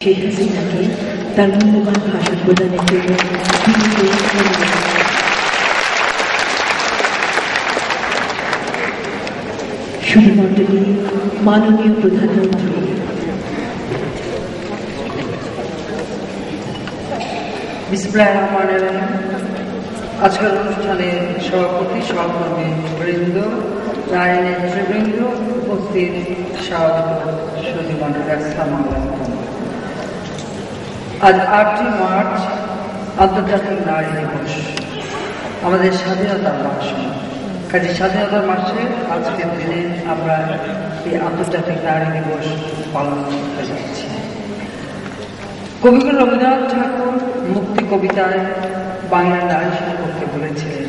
শেখ হাসিনাকে তার মূল্যবান ভাষা প্রদানের জন্য সুধীমণ্ডলী, মাননীয় প্রধানমন্ত্রী, বিসমিল্লাহির রহমানির রহিম। আজকের অনুষ্ঠানে সভাপতি, সহকর্মী বৃন্দ, নারী নেতৃবৃন্দ, উপস্থিত স্বাগত সুধীমণ্ডলী, আসসালামু আলাইকুম। আজ 8ই মার্চ আন্তর্জাতিক নারী দিবস, আমাদের স্বাধীনতার মাস। কাজে স্বাধীনতার মাসে আজকের দিনে আমরা এই আন্তর্জাতিক নারী দিবস পালন করতে যাচ্ছি। কবিগুরু রবীন্দ্রনাথ ঠাকুর মুক্তি কবিতায় বাংলার নারী সম্পর্কে বলেছিলেন,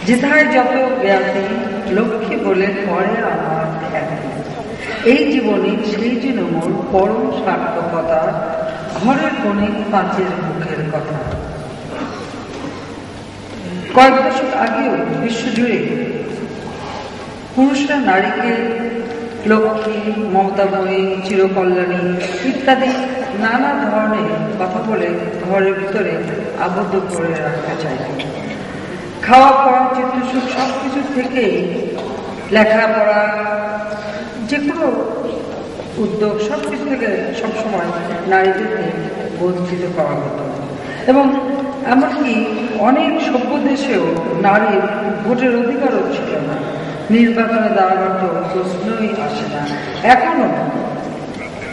যেথায় যত জ্ঞাতি লক্ষ্মী বলে করে আমার খ্যাতি, এই জীবনে সেই যে মোর পরম সার্থকতা, ঘরের কোণে পাঁচের মুখের কথা। কয়েক দশক আগেও বিশ্বজুড়ে পুরুষরা নারীকে লক্ষ্মী, মমতাময়ী, চিরকল্যাণী ইত্যাদি নানা ধরনের কথা বলে ঘরের ভিতরে আবদ্ধ করে রাখতে চাই। খাওয়া পড়া, চিত্রসুখ সবকিছু থেকেই লেখাপড়া, যে কোনো উদ্যোগ সবকিছু থেকে সবসময় নারীদেরকে বঞ্চিত করা হতো। এবং এমনকি অনেক সভ্য দেশেও নারীর ভোটের অধিকারও ছিল না, নির্বাচনে দাঁড়াবার তো প্রশ্নই আসে না। এখনো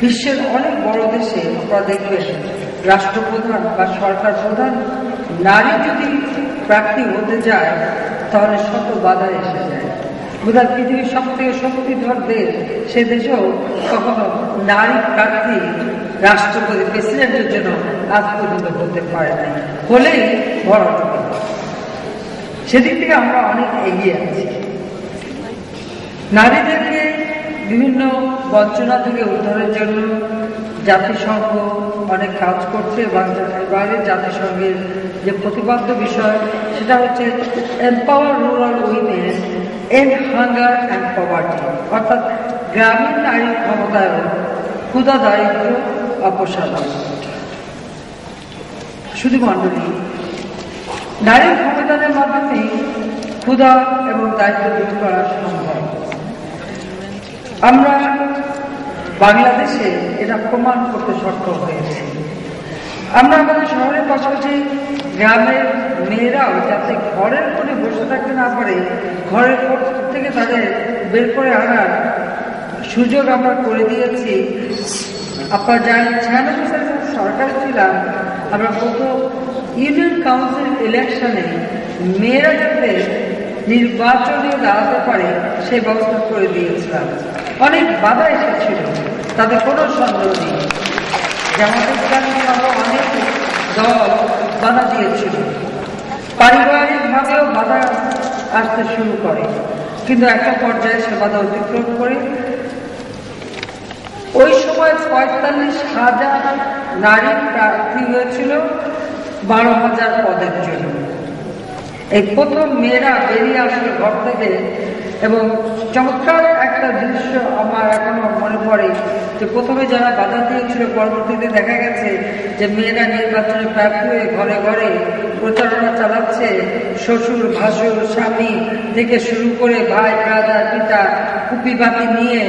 বিশ্বের অনেক বড় দেশে আপনারা দেখবেন রাষ্ট্রপ্রধান বা সরকার প্রধান নারী যদি প্রার্থী হতে যায় তাহলে শত বাধা এসে যায়। বোধহয় পৃথিবীর সব থেকে শক্তিধর দেশ, সে দেশেও কখনো নারী প্রার্থী রাষ্ট্রপতি, প্রেসিডেন্টের জন্য আজ পর্যন্ত হতে পারে নাই, হলেই ভরা। সেদিক থেকে আমরা অনেক এগিয়ে আছি। নারীদেরকে বিভিন্ন বঞ্চনা থেকে উদ্ধারের জন্য জাতিসংঘ অনেক কাজ করছে এবং বাইরে জাতিসংঘের যে প্রতিপাদ্য বিষয় সেটা হচ্ছে empower rural women and hunger and poverty, অর্থাৎ গ্রামীণ নারীর ক্ষমতায়ন, ক্ষুধা, দারিদ্র অপসারণ। সুধীমণ্ডলী, নারীর ক্ষমতায়নের মাধ্যমে ক্ষুধা এবং দারিদ্র দূর করা সম্ভব। আমরা বাংলাদেশে এটা প্রমাণ করতে সক্ষম হয়েছি। আমরা আমাদের শহরের পাশাপাশি গ্রামের মেয়েরাও যাতে ঘরের কোণে বসে থাকতে না পারে, ঘরের থেকে তাদের বের করে আনার সুযোগ আমরা করে দিয়েছি। আপনারা জানেন 96 বছর সরকার ছিলাম, আমরা প্রথম ইউনিয়ন কাউন্সিল ইলেকশনে মেয়েরা যাতে নির্বাচনে দাঁড়াতে পারে সেই ব্যবস্থা করে দিয়েছিলাম। অনেক বাধা এসেছিল, তাদের কোনো সন্দেহ নেই। জামাত ইসলামী সহ অনেক দল বাধা দিয়েছিল, পারিবারিকভাবেও বাধা আসতে শুরু করে, কিন্তু একটা পর্যায়ে সে বাধা অতিক্রম করে ওই সময় 45,000 নারী প্রার্থী হয়েছিল 12,000 পদের জন্য। এই প্রথম মেয়েরা বেরিয়ে আসলে ঘর থেকে, এবং চমৎকার একটা দৃশ্য আমার এখনো মনে পড়ে যে প্রথমে যারা বাধা দিয়েছিল পরবর্তীতে দেখা গেছে যে মেয়েরা নির্বাচনে প্রার্থী হয়ে ঘরে ঘরে প্রচারণা চালাচ্ছে। শ্বশুর, ভাসুর, স্বামী থেকে শুরু করে ভাই, ব্রাদার, পিতা কুপি বাতি নিয়ে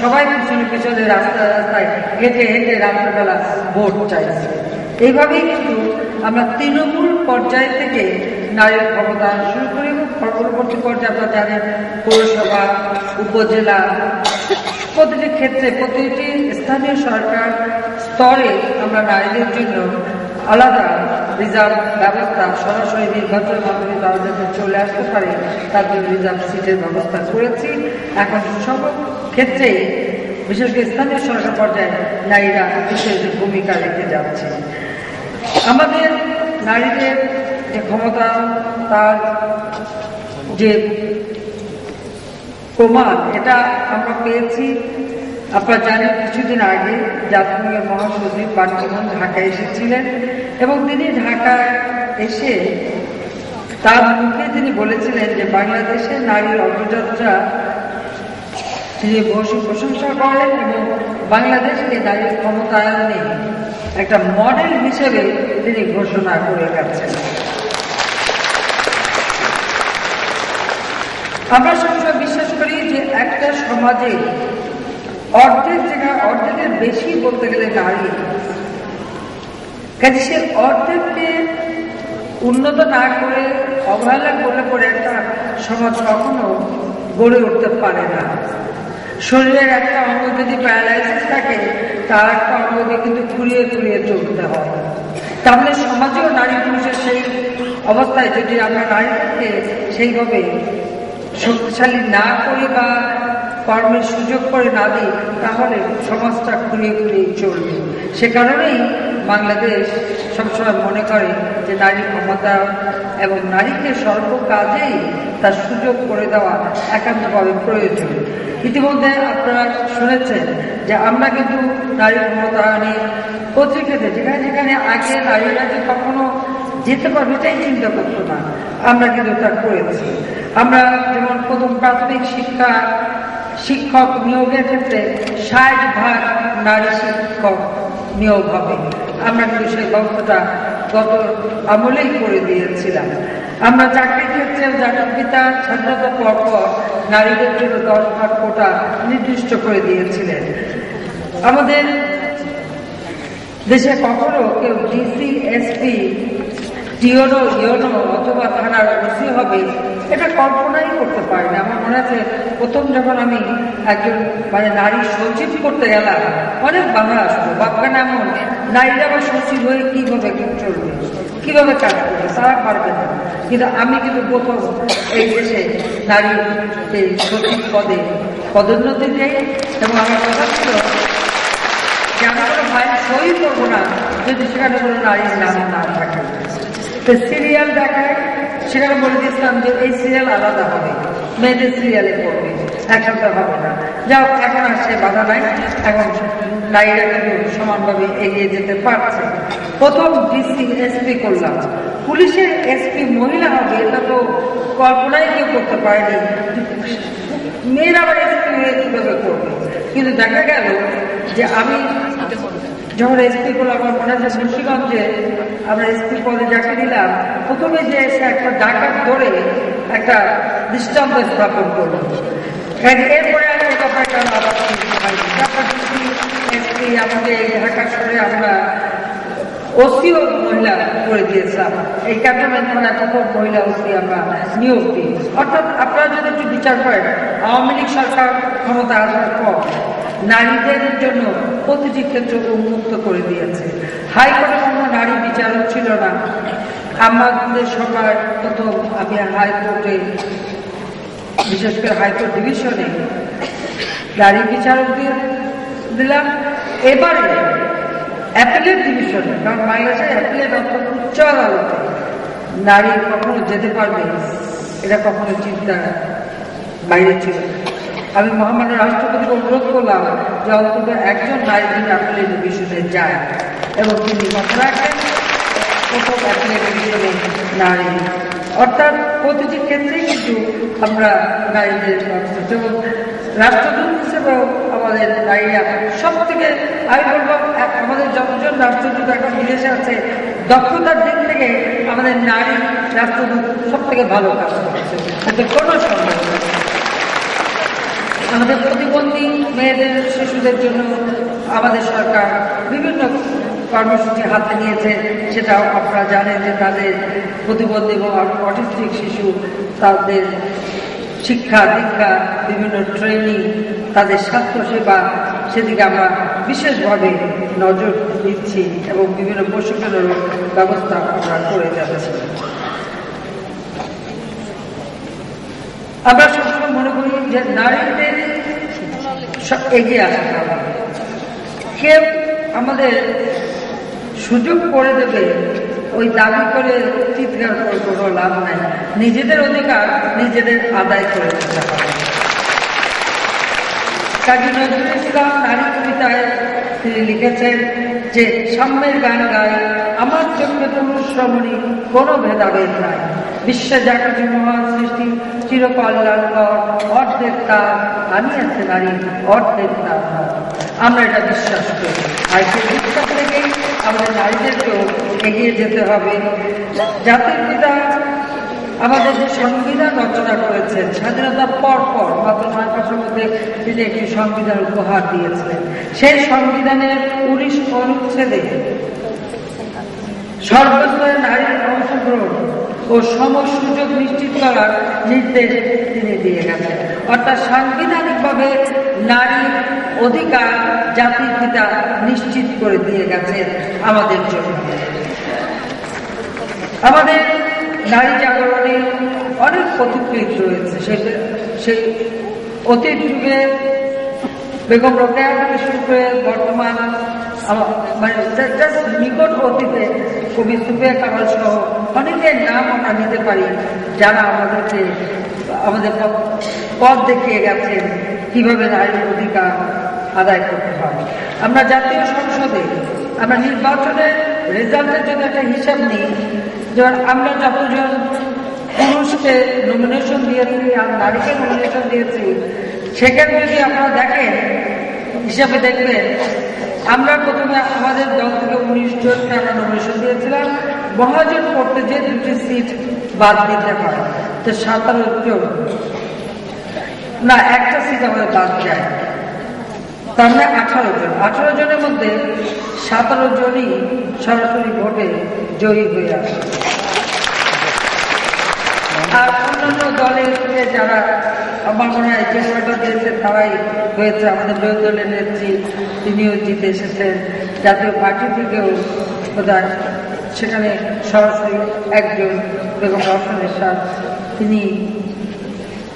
সবাই পিছনে পিছনে রাস্তায় রাস্তায় হেঁটে হেঁটে রাত্রেবেলা ভোট চাইছে। এইভাবেই কিন্তু আমরা তৃণমূল পর্যায় থেকে নারীর ক্ষমতায়ন শুরু করি এবং পরবর্তী পর্যায়ে আপনারা জানেন পৌরসভা, উপজেলা, প্রতিটি ক্ষেত্রে প্রতিটি স্থানীয় সরকার স্তরে আমরা নারীদের জন্য আলাদা রিজার্ভ ব্যবস্থা, সরাসরি নির্বাচনের মাধ্যমে তারা যাতে চলে আসতে পারে তার জন্য রিজার্ভ সিটের ব্যবস্থা করেছি। এখন সব ক্ষেত্রে বিশেষ করে স্থানীয় সরকার পর্যায়ে নারীরা বিশেষ ভূমিকা রেখে যাচ্ছে। আমাদের নারীদের যে ক্ষমতা, তার যে প্রমাণ এটা আমরা পেয়েছি। আপনারা জানেন কিছুদিন আগে জাতিসংঘের মহাসচিব বান কি মুন ঢাকায় এসেছিলেন এবং তিনি ঢাকায় এসে তার মুখে তিনি বলেছিলেন যে বাংলাদেশের নারীর অগ্রযাত্রা তিনি প্রশংসা করেন এবং বাংলাদেশকে নারীর ক্ষমতায়নে একটা মডেল হিসেবে তিনি ঘোষণা করে গেছেন। আমরা সবসময় বিশ্বাস করি যে একটা সমাজে অর্ধেকের বেশি বলতে গেলে নারী, কাজে সে অর্ধেককে উন্নত না করে অবহেলা করলে পরে একটা সমাজ কখনো গড়ে উঠতে পারে না। শরীরের একটা অঙ্গ যদি প্যারালাইসিস থাকে, তার একটা অঙ্গকে কিন্তু ঘুরিয়ে ঘুরিয়ে চলতে হয়। তাহলে সমাজেও নারী পুরুষের সেই অবস্থায় যদি আমরা নারীদেরকে সেইভাবে শক্তিশালী না করি বা কর্মের সুযোগ করে না দিই, তাহলে সমাজটা ঘুরিয়ে ঘুরিয়ে চলবে। সে কারণেই বাংলাদেশ সবসময় মনে করে যে নারী ক্ষমতা এবং নারীকে সর্ব কাজেই তার সুযোগ করে দেওয়া একান্তভাবে প্রয়োজন। ইতিমধ্যে আপনারা শুনেছেন যে আমরা কিন্তু নারী ক্ষমতায়নে পত্রিকাতে যেখানে যেখানে আগে নারীরা যে কখনো যেতে পারবে এটাই চিন্তা করতো না, আমরা কিন্তু তা করেছি। আমরা যেমন প্রথম প্রাথমিক শিক্ষক নিয়োগের ক্ষেত্রে 60% নারী শিক্ষক নিয়োগ হবে। আমরা কিন্তু সেই ব্যবস্থাটা গত আমলেই করে দিয়েছিলাম। আমরা চাকরির ক্ষেত্রেও জাতির পিতা স্বাধীনতা পর নারীদের জন্য 10% কোটা নির্দিষ্ট করে দিয়েছিলেন। আমাদের দেশে কখনো কেউ ডিসি, এসপি, টিওনো, ইওনো অথবা থানার ওসি হবে এটা কল্পনাই করতে পারি না। আমার মনে আছে প্রথম যখন আমি একজন নারী সচিব করতে গেলাম, অনেক বাধা আসলো। বাপখানে এমন নারীরা আবার সচিব হয়ে কিভাবে চলবে, কিভাবে কাজ করবে, তারা পারবে না। কিন্তু আমি কিন্তু প্রথম এই দেশে নারীকে সচিব পদে পদোন্নতি দেই এবং আমার কথা ছিল যে আমি কোনো ফাইল সই করবো না যদি সেখানে কোনো নারীর নাম না থাকে। সিরিয়াল দেখায়, সেখানে বলে দিচ্ছিলাম যে এই সিরিয়াল আলাদা হবে, মেয়েদের সিরিয়ালে পড়বে, একসাথে হবে না। যাও, এখন আর সে বাধা নাই, এখন নারীরা কিন্তু সমানভাবে এগিয়ে যেতে পারছে। প্রথম ডিসি, এসপি করলাম, পুলিশের এসপি মহিলা হবে এটা তো কল্পনাই কেউ করতে পারেনি। মেয়েরা আবার এসপি হয়ে কিভাবে করবে। কিন্তু দেখা গেল যে আমি যখন এসপি করলাম, আমার মনে হচ্ছে মুন্সিগঞ্জে আমরা এসপি পদে যাকে দিলাম, প্রথমে যে এসে একটা ডাকাত ধরে একটা দৃষ্টান্ত স্থাপন করলো। এরপরে আমি এই ব্যাপারটা আবার এসপি আমাদের ঢাকা শহরে আমরা ওসিও মহিলা করে দিয়েছিলাম। এই ক্যান্টনমেন্ট মানে প্রথম মহিলা ওসি আমরা নিয়োগ দিই। অর্থাৎ আপনারা যদি একটু বিচার করেন, আওয়ামী লীগ সরকার ক্ষমতা আসার পর নারীদের জন্য প্রতিটি ক্ষেত্র উন্মুক্ত করে দিয়েছে। হাইকোর্টে কোনো নারী বিচারক ছিল না। আমাদের সরকার প্রথম আমি হাইকোর্টে, বিশেষ করে হাইকোর্ট ডিভিশনে নারী বিচারক দিলাম। এবারে অ্যাপিলেট ডিভিশনে, কারণ বাংলাদেশের অ্যাপিলেট অর্থাৎ উচ্চ আদালতে নারী কখনো যেতে পারবে এটা কখনো চিন্তা বাইরে ছিল। আমি মহামান্য রাষ্ট্রপতিকে অনুরোধ করলাম যে অন্তত একজন নারী যিনি অ্যাপিলেট ডিভিশনে যায় এবং তিনি কথা রাখেন প্রথম অ্যাপিলেট ডিভিশনে নারী। অর্থাৎ প্রতিটি ক্ষেত্রেই কিন্তু আমরা নারীদের এবং রাষ্ট্রদূত হিসেবেও আমাদের নারীরা সব থেকে, আমি বলবো আমাদের যতজন রাষ্ট্রদূত এখন বিদেশে আছে, দক্ষতার দিক থেকে আমাদের নারী রাষ্ট্রদূত সব থেকে ভালো কাজ করছে, এতে কোনো সন্দেহ নেই। আমাদের প্রতিবন্ধী মেয়েদের, শিশুদের জন্য আমাদের সরকার বিভিন্ন কর্মসূচি হাতে নিয়েছে। সেটাও আপনারা জানেন যে তাদের প্রতিবন্ধী এবং অটিস্টিক শিশু, তাদের শিক্ষা দীক্ষা, বিভিন্ন ট্রেনিং, তাদের স্বাস্থ্যসেবা, সেদিকে আমরা বিশেষভাবে নজর দিচ্ছি এবং বিভিন্ন প্রশিক্ষণের ব্যবস্থা আমরা করে যাচ্ছি। আমরা সবসময় মনে করি যে নারীদের এগিয়ে আসতে হবে। কেউ আমাদের সুযোগ করে দেবে ওই দাবি করে চিৎকার করে কোনো লাভ নাই। নিজেদের অধিকার নিজেদের আদায় করে দিতে হবে। কাজী নজরুল ইসলাম নারী কবিতায় তিনি লিখেছেন যে সাম্যের গান গায় আমার চোখে তনুশ্রমণী কোনো ভেদাভেদ নাই, বিশ্বে যা কিছু মহান সৃষ্টি চিরকল্যাণকর, অর্ধেক তার আনিয়াছে নারী, অর্ধেক তার। আমরা এটা বিশ্বাস করি। আর সেই বিশ্বাস থেকেই আমাদের নারীদেরকেও এগিয়ে যেতে হবে। জাতির পিতা আমাদের যে সংবিধান রচনা করেছেন স্বাধীনতার পর মাত্র 9 মাসের মধ্যে তিনি একটি সংবিধান উপহার দিয়েছিলেন। সেই সংবিধানের 19 অনুচ্ছেদে সর্বস্তরে নারীর অংশগ্রহণ ও সম সুযোগ নিশ্চিত করার নির্দেশ তিনি দিয়ে গেছেন। অর্থাৎ সাংবিধানিকভাবে নারীর অধিকার জাতির পিতা নিশ্চিত করে দিয়ে গেছেন আমাদের জন্য। আমাদের নারী জাগরণে অনেক পথিকৃত রয়েছে। সেই অতীত যুগে বেগম রোকেয়া থেকে শুরু করে বর্তমান মানে নিকট অতীতে কবি সুফিয়া কামাল সহ অনেকের নাম আমরা নিতে পারি যারা আমাদের পথ দেখিয়ে গেছেন কিভাবে নারীর অধিকার আদায় করতে হয়। আমরা জাতীয় সংসদে আমরা নির্বাচনের রেজাল্টের জন্য একটা হিসাব নিই। যেমন আমরা যতজন পুরুষকে নমিনেশন দিয়েছি আর নারীকে নমিনেশন দিয়েছি, সেখানে যদি আপনারা দেখেন হিসাবে দেখবেন আমরা প্রথমে আমাদের দল থেকে 19 জনকে আমরা নমিনেশন দিয়েছিলাম। মহাজন করতে যে 2টি সিট বাদ দিতে হয়, তো 17 জন না, একটা সিট আমাদের বাদ যায়, তার মানে 18 জনের মধ্যে 17 জনই সরাসরি ভোটে জয়ী হয়ে আসে। আর অন্যান্য দলের যারা আমার মনে হয় যে ভোটটা দিয়েছে তারাই হয়েছে। আমাদের বিরোধী দলের নেত্রী তিনিও জিতে এসেছেন। জাতীয় পার্টি থেকেও বোধহয় সেখানে সরাসরি একজন বেগম রওশন এরশাদ তিনি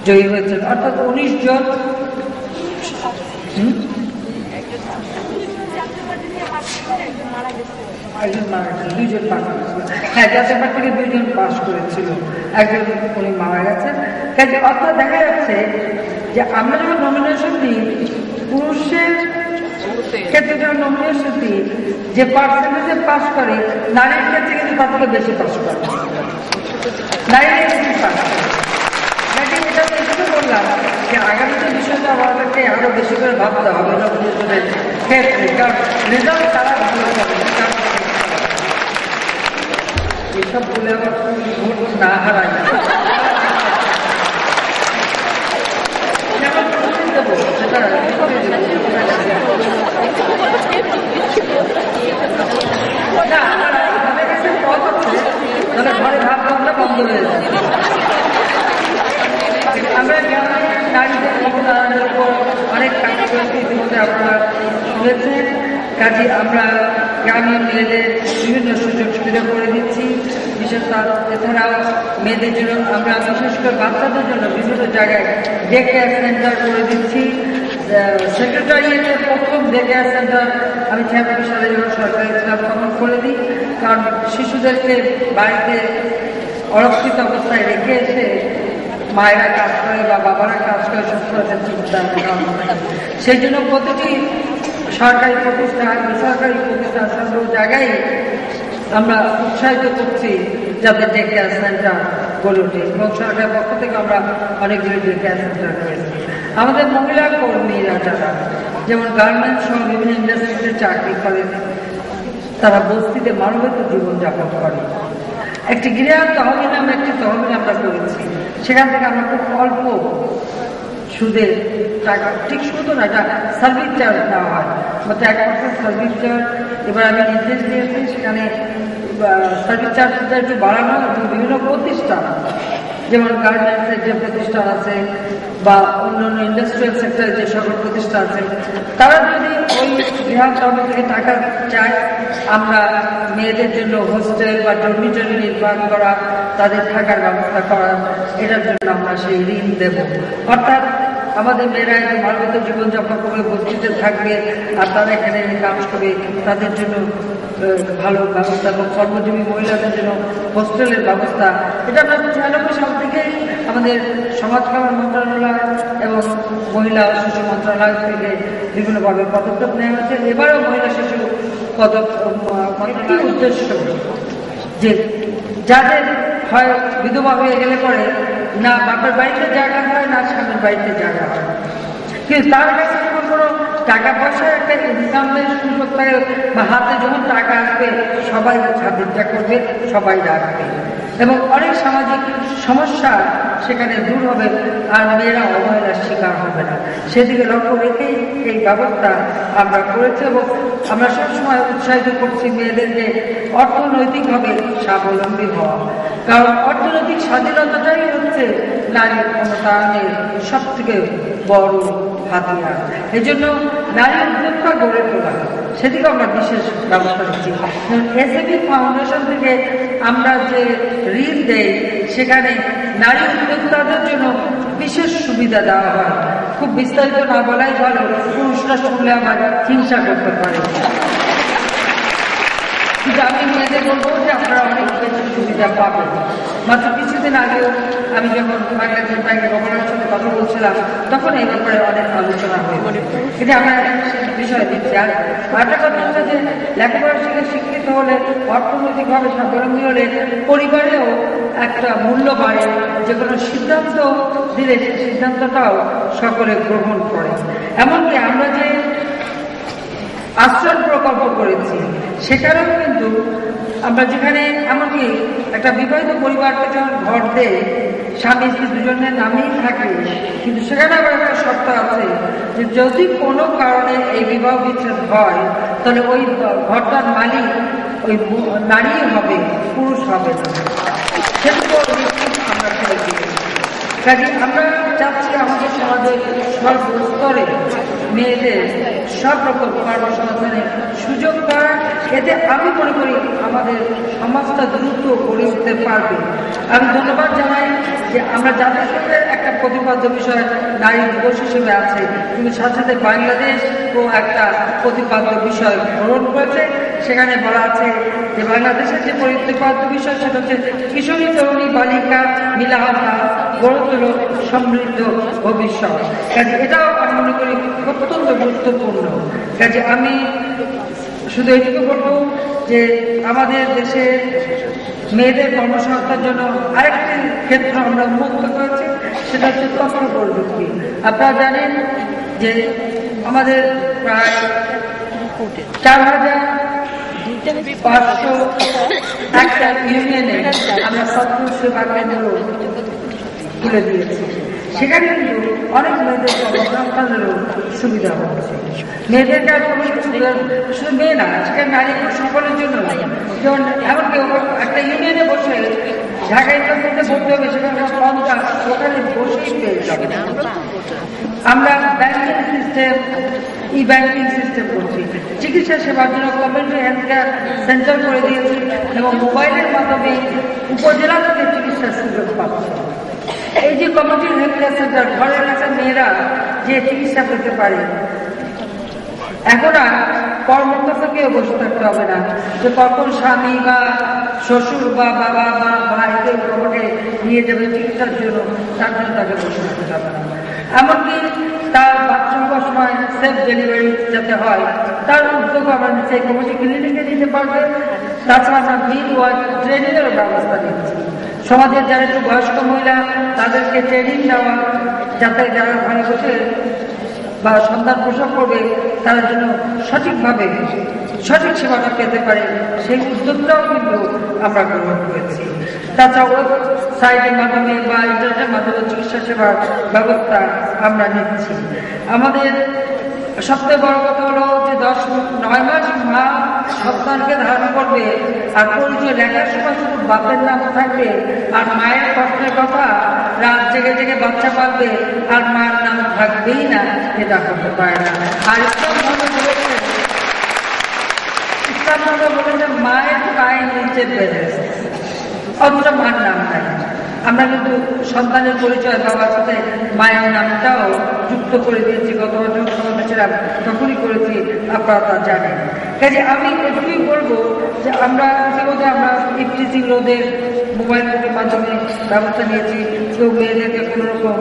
জয়ী হয়েছেন। অর্থাৎ 19 জন একজন মারা গেছেন, 2 জন পাস করেছিল। হ্যাঁ, জাতীয় পার্টি থেকে 2 জন পাস করেছিল, একজন উনি মারা গেছেন। কাজে অর্থাৎ দেখা যাচ্ছে যে আমরা যখন নমিনেশন দিই, পুরুষের ক্ষেত্রে যখন নমিনেশন দিই, যে পার্সেন্টেজে পাস করে নারীর ক্ষেত্রে কিন্তু তার থেকে বেশি পাস করে, নারীরা বেশি পাস করে। এটা এটুকু বললাম যে আগামীতে বিষয়টা আমাদেরকে আরো বেশি করে ভাবতে হবে নমিনেশনের ক্ষেত্রে, কারণ রেজাল্ট তারা ভালো হবে। এসব বলে আবার ভোট না হারায় না, সেটা ঘরে ভাব ভাবনা বন্ধ হয়ে যায়। আমরা নারীদের ক্ষমতায়নের উপর অনেক কাজ করেছি, ইতিমধ্যে আপনারা শুনেছেন। কাজে আমরা গ্রামীণ মেয়েদের বিভিন্ন সুযোগ সুবিধা করে দিচ্ছি। এছাড়াও মেয়েদের জন্য আমরা বিশেষ করে বাচ্চাদের জন্য বিভিন্ন জায়গায় ডে কেয়ার সেন্টার করে দিচ্ছি। সেক্রেটারিয়েটের প্রথম ডে কেয়ার সেন্টার আমি 96 সালে যখন সরকারি ছিলাম তখন করে দিই, কারণ শিশুদেরকে বাড়িতে অরক্ষিত অবস্থায় রেখে এসে মায়েরা কাজ করে বা বাবারা কাজ করে সবসময় চিন্তা। সেই জন্য প্রতিটি সরকারি প্রতিষ্ঠান, বেসরকারি প্রতিষ্ঠান সব জায়গায় আমরা উৎসাহিত করছি যাতে ডে কেয়ার সেন্টার গড়ে ওঠে, এবং সরকারের পক্ষ থেকে আমরা অনেকগুলি ডে কেয়ার সেন্টার করেছি। আমাদের মহিলা কর্মীরা যারা যেমন গার্মেন্টস সহ বিভিন্ন ইন্ডাস্ট্রিতে চাকরি করে, তারা বস্তিতে মানবিক জীবনযাপন করে। একটি গৃহ তহবিল নামে একটি তহবিল আমরা করেছি, সেখান থেকে আমরা খুব অল্প সুদে টাকা, ঠিক শুধু না, এটা সার্ভিস চার্জ দেওয়া হয়, মাত্র 1% সার্ভিস চার্জ। এবার আমি নির্দেশ দিয়েছি সেখানে সার্ভিস চার্জটা একটু বাড়ানো, বিভিন্ন প্রতিষ্ঠান যেমন গার্মেন্টসের যে প্রতিষ্ঠান আছে বা অন্যান্য ইন্ডাস্ট্রিয়াল সেক্টরের যে সকল প্রতিষ্ঠান আছে, তারা যদি ওই বিহার তহবিল থেকে টাকা চায়, আমরা মেয়েদের জন্য হোস্টেল বা ডরমিটরি নির্মাণ করা, তাদের থাকার ব্যবস্থা করা, এটার জন্য আমরা সেই ঋণ দেব। অর্থাৎ আমাদের মেয়েরা একটু মানবিক জীবনযাপন করে বস্তিতে থাকবে, আর তারা এখানে কাজ করে, তাদের জন্য ভালো ব্যবস্থা এবং কর্মজীবী মহিলাদের জন্য হোস্টেলের ব্যবস্থা। এটা আমরা 96 সাল থেকে আমাদের সমাজ কল্যাণ মন্ত্রণালয় এবং মহিলা ও শিশু মন্ত্রণালয় থেকে বিভিন্নভাবে পদক্ষেপ নেওয়া হয়েছে। এবারেও মহিলা শিশু মন্ত্রণালয়ের উদ্দেশ্য যে যাদের হয় বিধবা হয়ে গেলে পরে না বাপের বাড়িতে জায়গা হয়, না স্বামীর বাড়িতে জায়গা হয়, কিন্তু তার কাছে কোনো টাকা পয়সার একটা ইনকামের সুযোগ থাকে বা হাতে যখন টাকা আসবে সবাই স্বাধীনতা করবে, সবাই রাখবে এবং অনেক সামাজিক সমস্যা সেখানে দূর হবে আর মেয়েরা অবহেলার শিকার হবে না। সেদিকে লক্ষ্য রেখেই এই ব্যবস্থা আমরা করেছি এবং আমরা সবসময় উৎসাহিত করছি মেয়েদেরকে অর্থনৈতিকভাবে স্বাবলম্বী হওয়া, কারণ অর্থনৈতিক স্বাধীনতাটাই হচ্ছে নারীর ক্ষমতায়নের সব থেকে বড় হাতিয়ার। এই জন্য নারী উদ্যোক্তা গড়ে তোলা, সেদিকে আমরা বিশেষ ব্যবস্থা নিচ্ছি। এসএবি ফাউন্ডেশন থেকে আমরা যে ঋণ দেই সেখানে নারী উদ্যোক্তাদের জন্য বিশেষ সুবিধা দেওয়া হয়। খুব বিস্তারিত না বলাই ভালো, পুরুষরা শুনলে আমার হিংসা করতে পারে। কিন্তু আমি মেয়েদের বলবো যে আপনারা অনেক বেশি সুবিধা পাবেন। মাত্র কিছুদিন আগেও আমি যখন বাংলাদেশ ব্যাংকের গভর্নরের সাথে কথা বলছিলাম তখন এই ব্যাপারে অনেক আলোচনা হয়েছে। কিন্তু আমরা বিষয় দিচ্ছি। আর একটা কথা হচ্ছে যে লেখাপড়া শিখে শিক্ষিত হলে, অর্থনৈতিকভাবে স্বাবলম্বী হলে পরিবারেও একটা মূল্য বাড়ে। যে কোনো সিদ্ধান্ত দিলে সেই সিদ্ধান্তটাও সকলে গ্রহণ করে। এমনকি আমরা যে আশ্রয় প্রকল্প করেছি সেখানেও কিন্তু আমরা যেখানে এমনকি একটা বিবাহিত পরিবারকে যখন ঘর দেয় স্বামী স্ত্রী দুজনের নামেই থাকে, কিন্তু সেখানে আবার একটা শর্ত আছে যে যদি কোনো কারণে এই বিবাহ বিচ্ছেদ হয় তাহলে ওই ঘরটার মালিক ওই নারী হবে, পুরুষ হবে না। সেটুকু আমরা করে দিয়েছি। কাজে আমরা চাচ্ছি আমাদের সমাজের সর্বস্তরে মেয়েদের সব রকম কর্মসংস্থানের সুযোগ পায়। এতে আমি মনে করি আমাদের সমাজটা দ্রুত গড়ে উঠতে পারবে। আমি ধন্যবাদ জানাই যে আমরা জাতিসংঘের একটা প্রতিপাদ্য বিষয় নারী দিবস হিসেবে আছে, কিন্তু সাথে সাথে বাংলাদেশও একটা প্রতিপাদ্য বিষয় গ্রহণ করেছে। সেখানে বলা আছে যে বাংলাদেশের যে প্রতিপাদ্য বিষয় সেটা হচ্ছে কিশোরী তরুণী বালিকা মিলাহাতা গড়ে তোল সমৃদ্ধ ভবিষ্যৎ। কাজে এটাও আমি মনে করি অত্যন্ত গুরুত্বপূর্ণ। কাজে আমি শুধু এইটুকু বলবো যে আমাদের দেশে মেয়েদের কর্মসংস্থানের জন্য আরেকটি ক্ষেত্র আমরা উন্মুক্ত করেছি, সেটা হচ্ছে তথ্য প্রযুক্তি। আপনারা জানেন যে আমাদের প্রায় 4,500 একটা ইউনিয়নে আমরা তথ্য সেবা কেন্দ্র খুলে দিয়েছি। সেখানে কিন্তু অনেক মেয়েদের কর্মসংস্থানেরও সুবিধা হচ্ছে। মেয়েদের কাজ শুধু মেয়ে না, সেখানে নারী সকলের জন্য। যেমন এমনকি একটা ইউনিয়নে বসে ঢাকায় মধ্যে বলতে হবে সেখানে ওখানে বসেই পেয়ে যাবে। আমরা ব্যাংকিং সিস্টেম, ই ব্যাংকিং সিস্টেম করছি। চিকিৎসা সেবার জন্য কমিউনিটি হেলথ কেয়ার সেন্টার করে দিয়েছি এবং মোবাইলের মাধ্যমে উপজেলা থেকে চিকিৎসার সুযোগ পাচ্ছে। এই যে কমিউনিটি হেলথ কেয়ার সেন্টার, ঘরের কাছে মেয়েরা যে চিকিৎসা পেতে পারে। এখন আর কর্মরত কেউ বসে থাকতে হবে না যে কখন স্বামী বা শ্বশুর বা বাবা বা ভাইকে খবরে নিয়ে যাবে চিকিৎসার জন্য, তার জন্য তাকে বসে থাকতে হবে না। এমনকি তার বাচ্চা হওয়ার সময় সেফ ডেলিভারি যাতে হয় তার উদ্যোগ আমরা সেই কমিটি ক্লিনিকে নিতে পারবে। তাছাড়া আমরা মিড ওয়াইফ ট্রেনিংয়েরও ব্যবস্থা নিচ্ছি। সমাজের যারা একটু বয়স্ক মহিলা তাদেরকে ট্রেনিং দেওয়া, যাতে যারা ঘরে বসে বা সন্তান প্রসব করবে তারা যেন সঠিকভাবে সঠিক সেবাটা পেতে পারে, সেই উদ্যোগটাও কিন্তু আমরা গ্রহণ করেছি। তাছাড়া ওয়েবসাইটের মাধ্যমে বা ইন্টারনেটের মাধ্যমে চিকিৎসা সেবার ব্যবস্থা আমরা নিচ্ছি। আমাদের সবচেয়ে বড় কথা হলো যে 9 মাস মা সন্তানকে ধারণ করবে আর পরিচয় লেখার সময় শুধু বাপের নাম থাকবে আর মায়ের কষ্টের কথা রাত জেগে জেগে বাচ্চা পালবে আর মার নাম থাকবেই না, এটা করতে পারে না। আর ইসলাম বলেছে মায়ের পায়ের নিচে বেঁধে অথচ মার নাম নাই। আমরা কিন্তু সন্তানের পরিচয় বাবার সাথে মায়ের নামটাও যুক্ত করে দিয়েছি। গত বছর ছিলাম তখনই করেছি, আপনারা তা জানেন। কাজে আমি এটুকুই বলবো যে আমরা ইতিমধ্যে আমরা ইফটিজিং রোধের মোবাইল ফোনের মাধ্যমে ব্যবস্থা নিয়েছি। কেউ মেয়েদেরকে কোনো রকম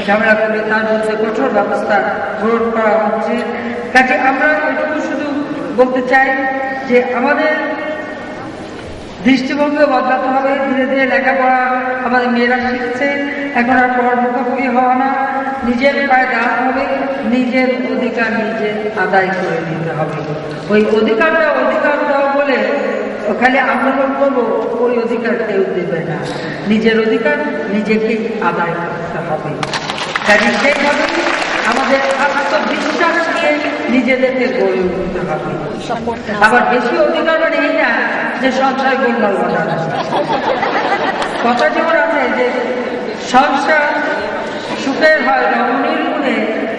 ঝামেলা করলে তার মধ্যে কঠোর ব্যবস্থা গ্রহণ করা হচ্ছে। কাজে আমরা এটুকু শুধু বলতে চাই যে আমাদের দৃষ্টিভঙ্গি বদলাতে হবে। ধীরে ধীরে লেখাপড়া আমাদের মেয়েরা শিখছে, এখন আর পর মুখোমুখি হওয়া না, নিজের পায়ে দাঁড়াতে হবে, নিজের অধিকার নিজে আদায় করে নিতে হবে। ওই অধিকার দাও বলে খালি আন্দোলন করবো, ওই অধিকার কেউ দেবে না। নিজের অধিকার নিজেকেই আদায় করতে হবে। কাজে সেইভাবে আমাদের আত্মবিশ্বাস নিয়ে নিজেদেরকে গড়ে উঠতে হবে। আবার বেশি অধিকার মানে এই না যে সংসার গোলমাল ঘটানো। কথা যেমন আছে যে সংসার সুখের হয় রমণীর গুণে,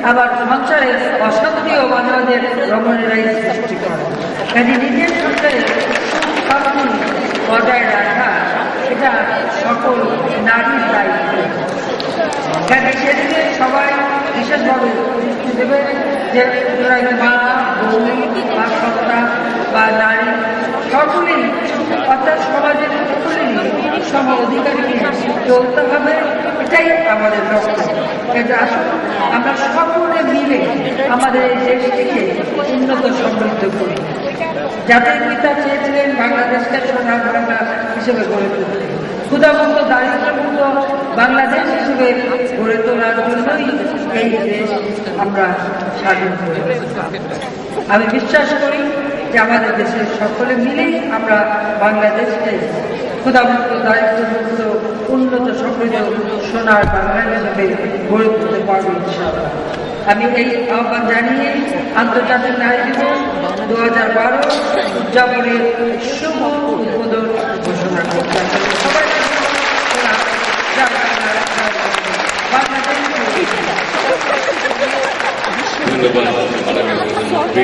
আবার সংসারে অশান্তিও মাঝে মাঝে রমণীরাই সৃষ্টি করে। কাজে নিজের সংসারে শান্তি বজায় রাখা এটা সকল নারীর দায়িত্ব। কাজে সেদিকে সবাই বিশেষভাবে দৃষ্টি দেবে যে মা, বউ বা সত্তা বা নারী সকলেই, অর্থাৎ সমাজের সকলেই সম অধিকার নিয়ে চলতে হবে। এটাই আমাদের লক্ষ্য। আসুন আমরা সকলে মিলে আমাদের এই দেশটিকে উন্নত সমৃদ্ধ করি। জাতির পিতা চেয়েছিলেন বাংলাদেশকে সোনার বাংলা হিসেবে গড়ে তুলতে, ক্ষুধামুক্ত দারিদ্র্যমুক্ত বাংলাদেশ হিসেবে গড়ে তোলার জন্যই এই দেশ আমরা স্বাধীন করি। আমি বিশ্বাস করি যে আমাদের দেশের সকলে মিলেই আমরা বাংলাদেশকে ক্ষুধামুক্ত দারিদ্র্যমুক্ত উন্নত সমৃদ্ধ সোনার বাংলা হিসেবে গড়ে তুলতে পারব ইনশাআল্লাহ। আমি এই আহ্বান জানিয়ে আন্তর্জাতিক নারী দিবস 2012 উদযাপনের শুভ উদ্বোধন ঘোষণা করতে সবাই ধন্যবাদ।